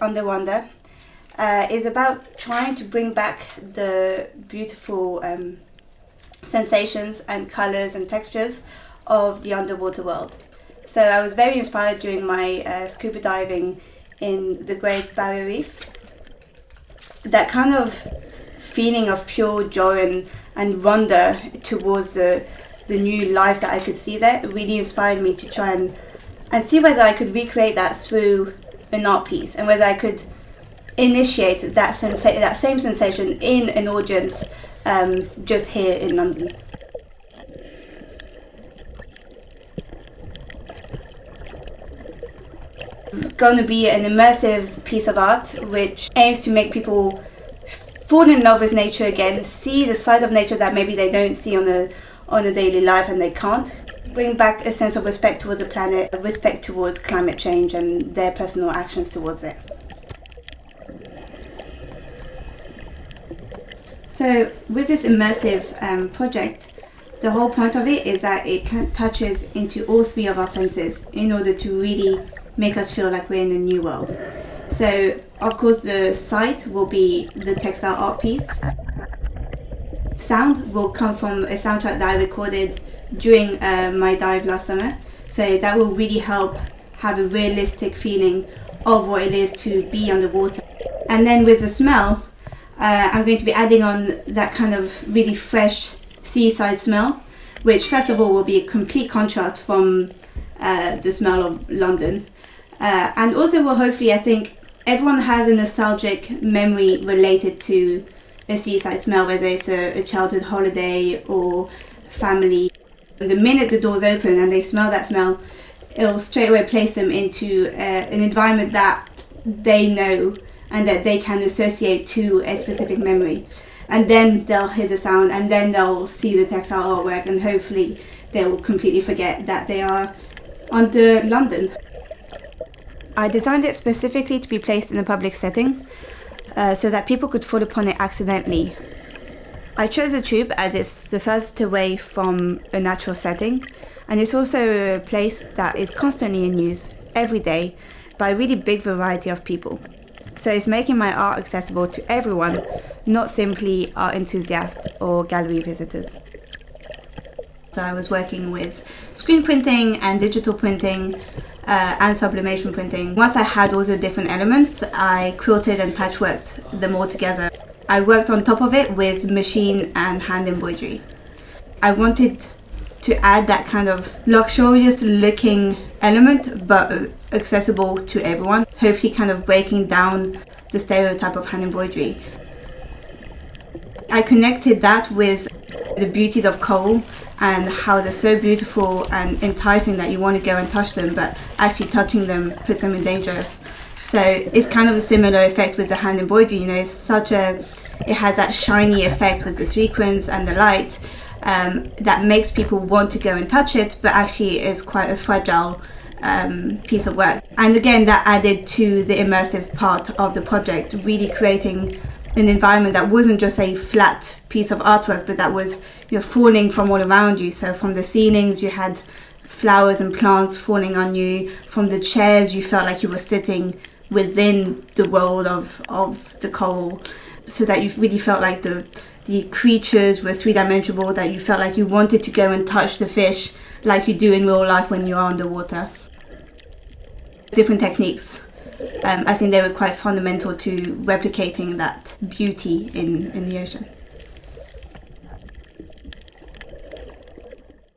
Underwonder is about trying to bring back the beautiful sensations and colours and textures of the underwater world. So I was very inspired during my scuba diving in the Great Barrier Reef. That kind of feeling of pure joy and wonder towards the new life that I could see there really inspired me to try and see whether I could recreate that through an art piece, and whether I could initiate that same sensation in an audience just here in London. Going to be an immersive piece of art which aims to make people fall in love with nature again, see the side of nature that maybe they don't see on a daily life and they can't. Bring back a sense of respect towards the planet, respect towards climate change and their personal actions towards it. So with this immersive project, the whole point of it is that it touches into all three of our senses in order to really make us feel like we're in a new world. So of course the sight will be the textile art piece. Sound will come from a soundtrack that I recorded during my dive last summer. So that will really help have a realistic feeling of what it is to be underwater. And then with the smell, I'm going to be adding on that kind of really fresh seaside smell, which first of all will be a complete contrast from the smell of London. And also will hopefully, I think, everyone has a nostalgic memory related to a seaside smell, whether it's a childhood holiday or family. The minute the doors open and they smell that smell, it'll straight away place them into an environment that they know and that they can associate to a specific memory. And then they'll hear the sound, and then they'll see the textile artwork, and hopefully they'll completely forget that they are under London. I designed it specifically to be placed in a public setting so that people could fall upon it accidentally. I chose a tube as it's the furthest away from a natural setting, and it's also a place that is constantly in use every day by a really big variety of people. So it's making my art accessible to everyone, not simply art enthusiasts or gallery visitors. So I was working with screen printing and digital printing and sublimation printing. Once I had all the different elements, I quilted and patchworked them all together. I worked on top of it with machine and hand embroidery. I wanted to add that kind of luxurious looking element, but accessible to everyone, hopefully kind of breaking down the stereotype of hand embroidery. I connected that with the beauties of coral and how they're so beautiful and enticing that you want to go and touch them, but actually touching them puts them in danger. So it's kind of a similar effect with the hand embroidery. You know, it has that shiny effect with the sequins and the light that makes people want to go and touch it, but actually is quite a fragile piece of work. And again, that added to the immersive part of the project, really creating an environment that wasn't just a flat piece of artwork, but that was, you know, falling from all around you. So from the ceilings you had flowers and plants falling on you. From the chairs you felt like you were sitting within the world of the coral, so that you really felt like the creatures were three-dimensional, that you felt like you wanted to go and touch the fish like you do in real life when you are underwater. Different techniques. I think they were quite fundamental to replicating that beauty in the ocean.